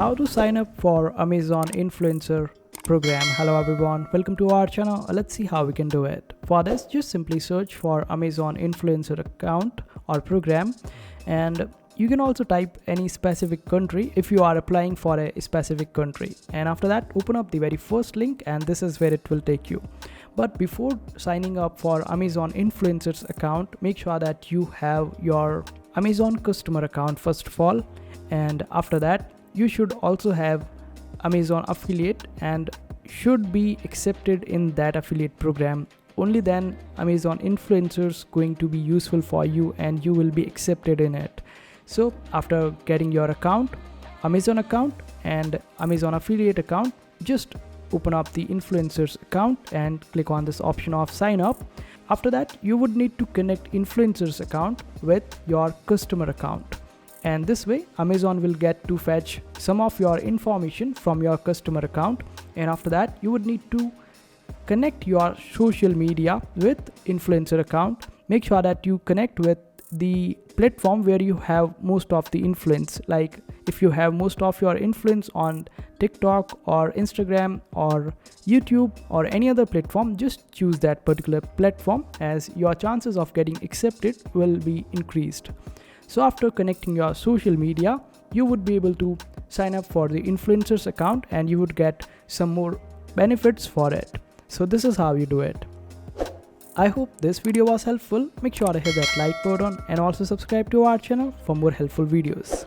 How to sign up for Amazon influencer program. Hello everyone, welcome to our channel. Let's see how we can do it. For this, just simply search for Amazon influencer account or program, and you can also type any specific country if you are applying for a specific country. And after that, open up the very first link and this is where it will take you. But before signing up for Amazon influencers account, make sure that you have your Amazon customer account first of all, and after that you should also have Amazon affiliate and should be accepted in that affiliate program. Only then Amazon influencers going to be useful for you and you will be accepted in it. So after getting your account, Amazon account and Amazon affiliate account, just open up the influencers account and click on this option of sign up. After that, you would need to connect influencers account with your customer account. And this way Amazon will get to fetch some of your information from your customer account, and after that you would need to connect your social media with influencer account. Make sure that you connect with the platform where you have most of the influence. Like if you have most of your influence on TikTok or Instagram or YouTube or any other platform, just choose that particular platform as your chances of getting accepted will be increased. So after connecting your social media, you would be able to sign up for the influencers account and you would get some more benefits for it. So this is how you do it. I hope this video was helpful. Make sure to hit that like button and also subscribe to our channel for more helpful videos.